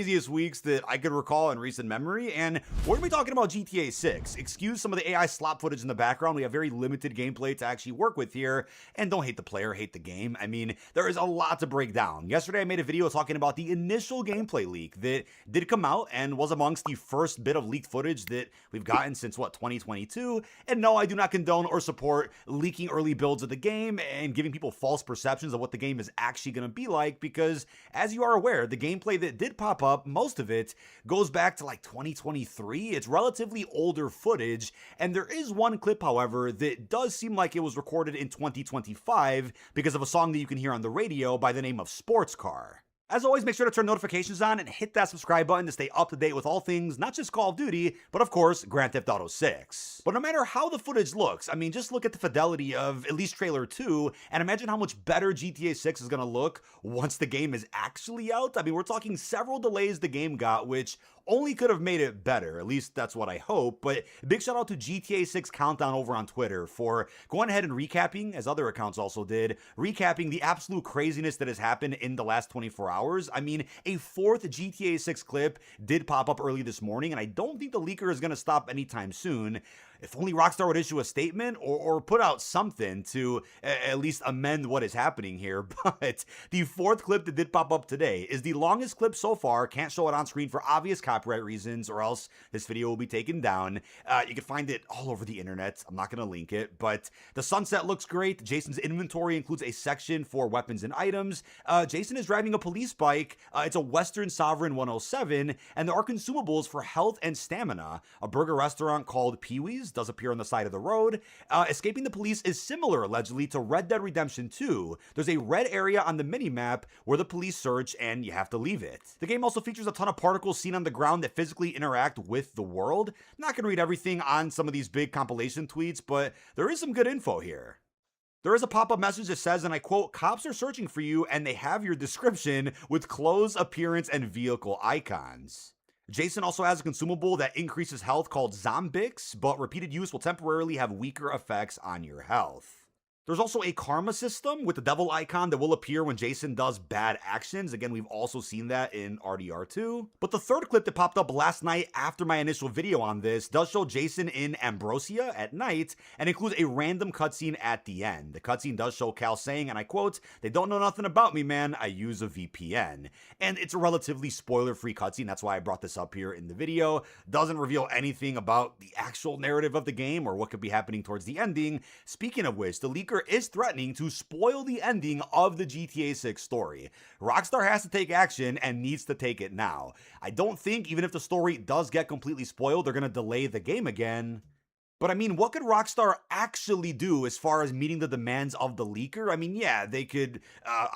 Craziest weeks that I could recall in recent memory, and we're gonna be talking about GTA 6. Excuse some of the AI slop footage in the background. We have very limited gameplay to actually work with here, and don't hate the player, hate the game. I mean, there is a lot to break down. Yesterday I made a video talking about the initial gameplay leak that did come out and was amongst the first bit of leaked footage that we've gotten since 2022. And no, I do not condone or support leaking early builds of the game and giving people false perceptions of what the game is actually gonna be like, because as you are aware, the gameplay that did pop up, most of it goes back to like 2023. It's relatively older footage, and there is one clip, however, that does seem like it was recorded in 2025 because of a song that you can hear on the radio by the name of Sports Car. As always, make sure to turn notifications on and hit that subscribe button to stay up to date with all things, not just Call of Duty, but of course, Grand Theft Auto 6. But no matter how the footage looks, I mean, just look at the fidelity of at least trailer 2, and imagine how much better GTA 6 is gonna look once the game is actually out. I mean, we're talking several delays the game got, which only could have made it better. At least that's what I hope. But big shout out to GTA 6 Countdown over on Twitter for going ahead and recapping, as other accounts also did, recapping the absolute craziness that has happened in the last 24 hours. I mean, a fourth GTA 6 clip did pop up early this morning, and I don't think the leaker is going to stop anytime soon. If only Rockstar would issue a statement or put out something to at least amend what is happening here. But the fourth clip that did pop up today is the longest clip so far. Can't show it on screen for obvious copyright reasons, or else this video will be taken down. You can find it all over the internet. I'm not going to link it, but the sunset looks great. Jason's inventory includes a section for weapons and items. Jason is driving a police bike. It's a Western Sovereign 107, and there are consumables for health and stamina. A burger restaurant called Pee-wee's does appear on the side of the road. Escaping the police is similar, allegedly, to Red Dead Redemption 2. There's a red area on the minimap where the police search, and you have to leave it. The game also features a ton of particles seen on the ground that physically interact with the world. I'm not going to read everything on some of these big compilation tweets, but there is some good info here. There is a pop-up message that says, and I quote, "Cops are searching for you, and they have your description with clothes, appearance, and vehicle icons." Jason also has a consumable that increases health called Zombix, but repeated use will temporarily have weaker effects on your health. There's also a karma system with the devil icon that will appear when Jason does bad actions. Again, we've also seen that in RDR2. But the third clip that popped up last night after my initial video on this does show Jason in Ambrosia at night and includes a random cutscene at the end. The cutscene does show Cal saying, and I quote, "They don't know nothing about me, man. I use a VPN." And it's a relatively spoiler-free cutscene. That's why I brought this up here in the video. Doesn't reveal anything about the actual narrative of the game or what could be happening towards the ending. Speaking of which, the leaker is threatening to spoil the ending of the GTA 6 story. Rockstar has to take action and needs to take it now. I don't think, even if the story does get completely spoiled, they're going to delay the game again. But I mean, what could Rockstar actually do as far as meeting the demands of the leaker? I mean, yeah, they could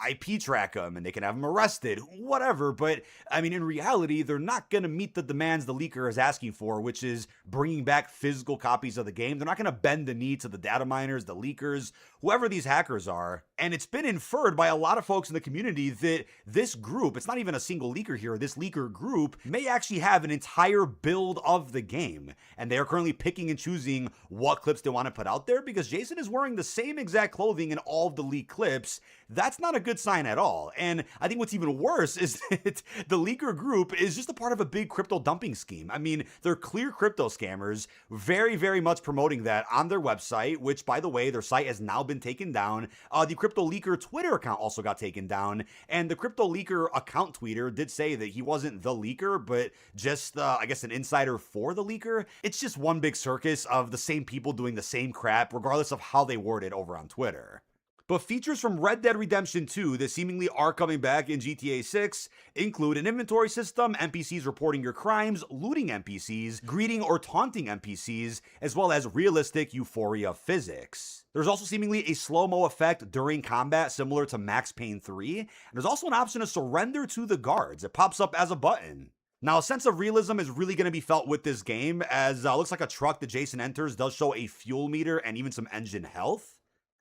IP track him and they can have him arrested, whatever. But I mean, in reality, they're not going to meet the demands the leaker is asking for, which is bringing back physical copies of the game. They're not going to bend the knee to the data miners, the leakers, whoever these hackers are. And it's been inferred by a lot of folks in the community that this group, it's not even a single leaker here, this leaker group may actually have an entire build of the game. And they are currently picking and choosing what clips they want to put out there, because Jason is wearing the same exact clothing in all of the leaked clips. That's not a good sign at all. And I think what's even worse is that the leaker group is just a part of a big crypto dumping scheme. I mean, they're clear crypto scammers, very, very much promoting that on their website, which, by the way, their site has now been taken down. The crypto leaker Twitter account also got taken down, and the crypto leaker account tweeter did say that he wasn't the leaker, but just, I guess, an insider for the leaker. It's just one big circus of the same people doing the same crap, regardless of how they word it over on Twitter. But features from Red Dead Redemption 2 that seemingly are coming back in GTA 6 include an inventory system, NPCs reporting your crimes, looting NPCs, greeting or taunting NPCs, as well as realistic Euphoria physics. There's also seemingly a slow-mo effect during combat similar to Max Payne 3, and there's also an option to surrender to the guards. It pops up as a button. Now, a sense of realism is really going to be felt with this game, as looks like a truck that Jason enters does show a fuel meter and even some engine health.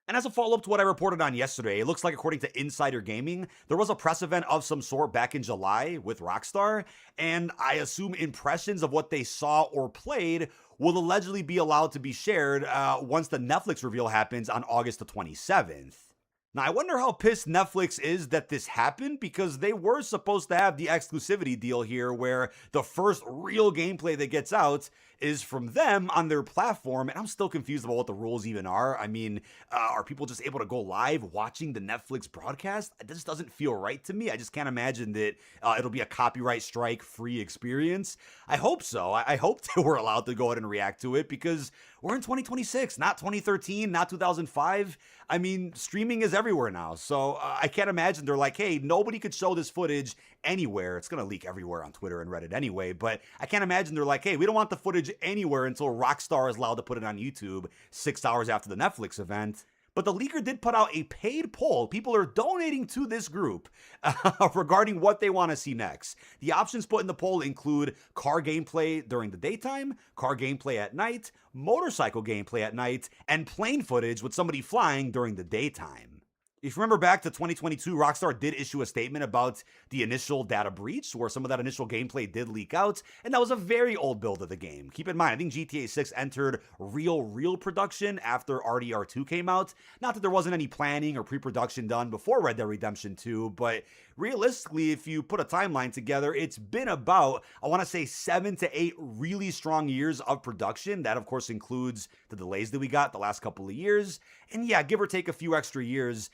And as a follow-up to what I reported on yesterday, it looks like, according to Insider Gaming, there was a press event of some sort back in July with Rockstar, and I assume impressions of what they saw or played will allegedly be allowed to be shared once the Netflix reveal happens on August the 27th. Now, I wonder how pissed Netflix is that this happened because they were supposed to have the exclusivity deal here where the first real gameplay that gets out is from them on their platform. And I'm still confused about what the rules even are. I mean, are people just able to go live watching the Netflix broadcast? This doesn't feel right to me. I just can't imagine that it'll be a copyright strike free experience. I hope so. I hope that we're allowed to go ahead and react to it because we're in 2026, not 2013, not 2005. I mean, streaming is everywhere now. So I can't imagine they're like, hey, nobody could show this footage anywhere. It's going to leak everywhere on Twitter and Reddit anyway. But I can't imagine they're like, hey, we don't want the footage anywhere until Rockstar is allowed to put it on YouTube 6 hours after the Netflix event. But the leaker did put out a paid poll. People are donating to this group regarding what they want to see next. The options put in the poll include car gameplay during the daytime, car gameplay at night, motorcycle gameplay at night, and plane footage with somebody flying during the daytime. If you remember back to 2022, Rockstar did issue a statement about the initial data breach, where some of that initial gameplay did leak out, and that was a very old build of the game. Keep in mind, I think GTA 6 entered real production after RDR2 came out. Not that there wasn't any planning or pre-production done before Red Dead Redemption 2, but realistically, if you put a timeline together, it's been about, I want to say, 7 to 8 really strong years of production. That, of course, includes the delays that we got the last couple of years. And yeah, give or take a few extra years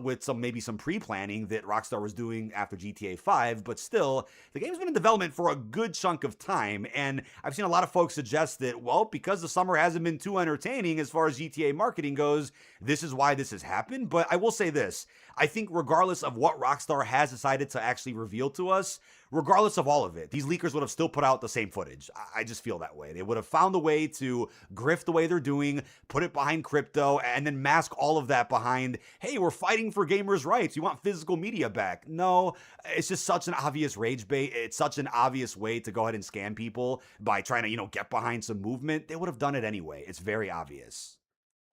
with maybe some pre-planning that Rockstar was doing after GTA 5. But still, the game's been in development for a good chunk of time. And I've seen a lot of folks suggest that, well, because the summer hasn't been too entertaining as far as GTA marketing goes, this is why this has happened. But I will say this. I think regardless of what Rockstar has decided to actually reveal to us, regardless of all of it, these leakers would have still put out the same footage. I just feel that way. They would have found a way to grift the way they're doing, put it behind crypto, and then mask all of that behind, hey, we're fighting for gamers' rights. You want physical media back. No, it's just such an obvious rage bait. It's such an obvious way to go ahead and scam people by trying to, get behind some movement. They would have done it anyway. It's very obvious.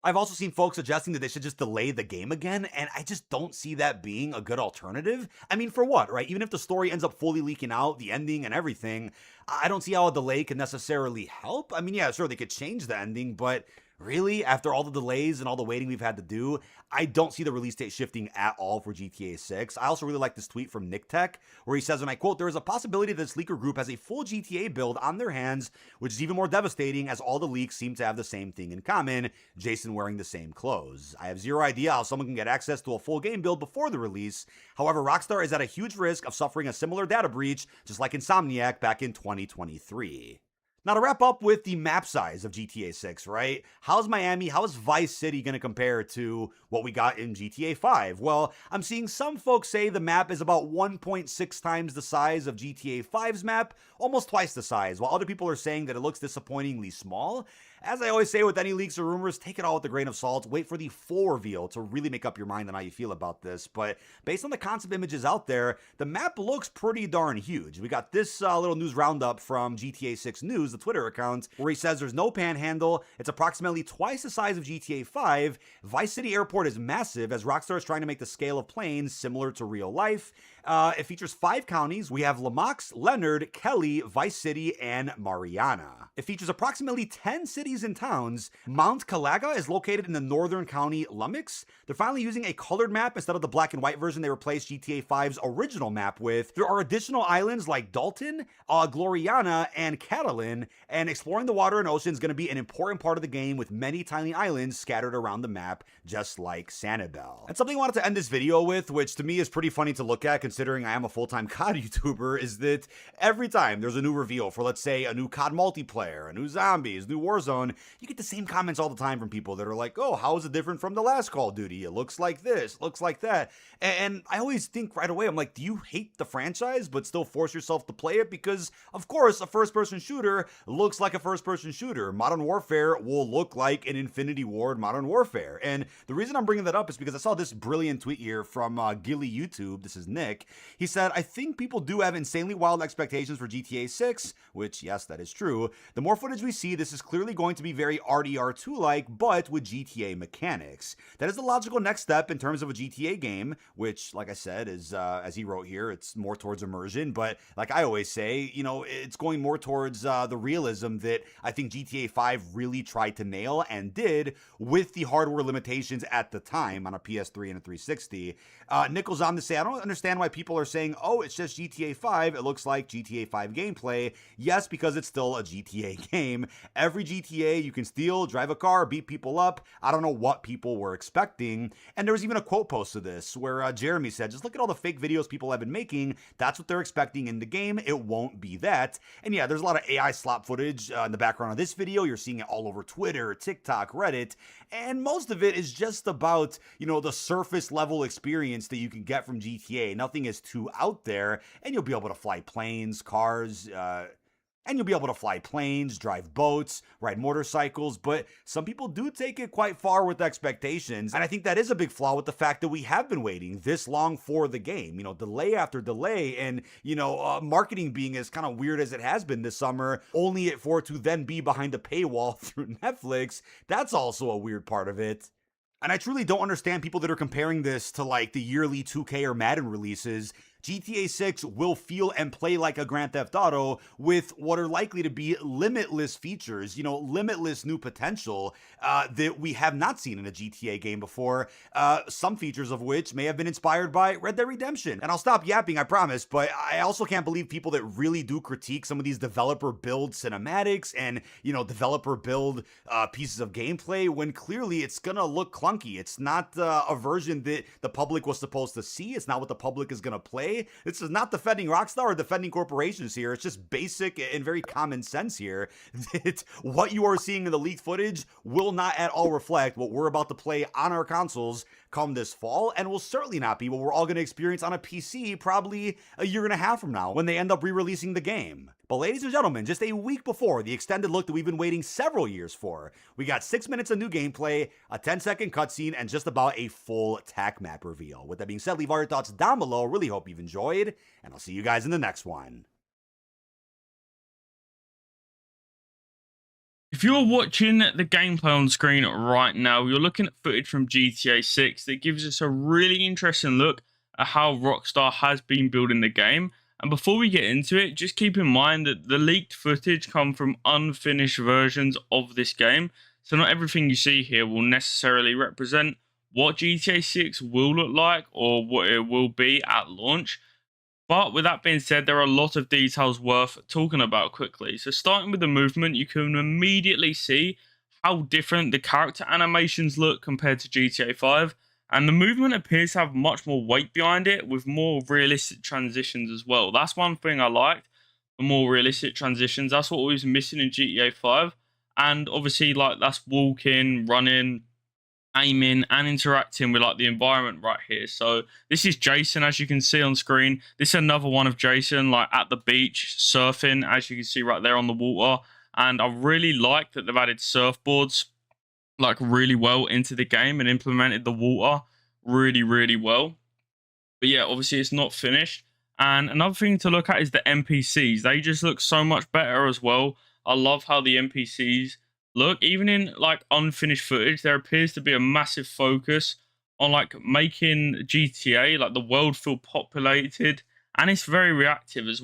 I've also seen folks suggesting that they should just delay the game again, and I just don't see that being a good alternative. I mean, for what, right? Even if the story ends up fully leaking out, the ending and everything, I don't see how a delay can necessarily help. I mean, yeah, sure, they could change the ending, but really, after all the delays and all the waiting we've had to do, I don't see the release date shifting at all for GTA 6. I also really like this tweet from Nick Tech, where he says, and I quote, there is a possibility that this leaker group has a full GTA build on their hands, which is even more devastating as all the leaks seem to have the same thing in common, Jason wearing the same clothes. I have zero idea how someone can get access to a full game build before the release. However, Rockstar is at a huge risk of suffering a similar data breach, just like Insomniac back in 2023. Now, to wrap up with the map size of GTA 6, right? How's Miami, how is Vice City going to compare to what we got in GTA 5? Well, I'm seeing some folks say the map is about 1.6 times the size of GTA 5's map, almost twice the size, while other people are saying that it looks disappointingly small. As I always say with any leaks or rumors, take it all with a grain of salt. Wait for the full reveal to really make up your mind on how you feel about this. But based on the concept images out there, the map looks pretty darn huge. We got this little news roundup from GTA 6 News, the Twitter account, where he says there's no panhandle. It's approximately twice the size of GTA 5. Vice City Airport is massive as Rockstar is trying to make the scale of planes similar to real life. It features 5 counties. We have Lamax, Leonard, Kelly, Vice City, and Mariana. It features approximately 10 cities and towns. Mount Calaga is located in the northern county Lumix. They're finally using a colored map instead of the black and white version they replaced GTA 5's original map with. There are additional islands like Dalton, Gloriana, and Catalan, and exploring the water and ocean is going to be an important part of the game with many tiny islands scattered around the map, just like Sanibel. And something I wanted to end this video with, which to me is pretty funny to look at considering I am a full-time COD YouTuber, is that every time there's a new reveal for, let's say, a new COD multiplayer, a new zombies, new Warzone, you get the same comments all the time from people that are like, oh, how is it different from the last Call of Duty? It looks like this, looks like that. And I always think right away, I'm like, do you hate the franchise but still force yourself to play it? Because, of course, a first-person shooter looks like a first-person shooter. Modern Warfare will look like an Infinity Ward Modern Warfare. And the reason I'm bringing that up is because I saw this brilliant tweet here from Gilly YouTube. This is Nick. He said, I think people do have insanely wild expectations for GTA 6, which, yes, that is true. The more footage we see, this is clearly going to be very RDR2-like, but with GTA mechanics. That is the logical next step in terms of a GTA game, which, like I said, is, as he wrote here, it's more towards immersion. But like I always say, it's going more towards the realism that I think GTA 5 really tried to nail and did with the hardware limitations at the time on a PS3 and a 360. Nichols on to say, I don't understand why people are saying, oh, it's just GTA 5. It looks like GTA 5 gameplay. Yes, because it's still a GTA game. Every GTA, you can steal, drive a car, beat people up. I don't know what people were expecting. And there was even a quote post to this where Jeremy said, just look at all the fake videos people have been making. That's what they're expecting in the game. It won't be that. And yeah, there's a lot of AI slop footage in the background of this video. You're seeing it all over Twitter, TikTok, Reddit. And most of it is just about, the surface level experience that you can get from GTA. Nothing is too out there. And you'll be able to fly planes, cars, drive boats, ride motorcycles, but some people do take it quite far with expectations. And I think that is a big flaw with the fact that we have been waiting this long for the game, delay after delay, and, marketing being as kind of weird as it has been this summer, only for it to then be behind a paywall through Netflix. That's also a weird part of it. And I truly don't understand people that are comparing this to like the yearly 2K or Madden releases. GTA 6 will feel and play like a Grand Theft Auto with what are likely to be limitless features, limitless new potential that we have not seen in a GTA game before, some features of which may have been inspired by Red Dead Redemption. And I'll stop yapping, I promise, but I also can't believe people that really do critique some of these developer build cinematics and, developer build pieces of gameplay when clearly it's gonna look clunky. It's not a version that the public was supposed to see. It's not what the public is gonna play. This is not defending Rockstar or defending corporations here. It's just basic and very common sense here that what you are seeing in the leaked footage will not at all reflect what we're about to play on our consoles come this fall, and will certainly not be what we're all going to experience on a PC probably a year and a half from now when they end up re-releasing the game. But ladies and gentlemen, just a week before the extended look that we've been waiting several years for, we got 6 minutes of new gameplay, a 10-second cutscene, and just about a full TAC map reveal. With that being said, leave all your thoughts down below. Really hope you've enjoyed, and I'll see you guys in the next one. If you're watching the gameplay on screen right now, you're looking at footage from GTA 6 that gives us a really interesting look at how Rockstar has been building the game. And before we get into it, just keep in mind that the leaked footage come from unfinished versions of this game. So not everything you see here will necessarily represent what GTA 6 will look like or what it will be at launch. But with that being said, there are a lot of details worth talking about quickly. So starting with the movement, you can immediately see how different the character animations look compared to GTA 5. And the movement appears to have much more weight behind it with more realistic transitions as well. That's one thing I liked, the more realistic transitions. That's what was missing in GTA 5. And obviously, that's walking, running, aiming and interacting with the environment right here. So this is Jason, as you can see on screen. This is another one of Jason at the beach surfing, as you can see right there on the water. And I really like that they've added surfboards really well into the game and implemented the water really well. But yeah, obviously it's not finished. And another thing to look at is the NPCs. They just look so much better as well. I love how the NPCs look. Even in unfinished footage, there appears to be a massive focus on making GTA the world feel populated, and it's very reactive as well.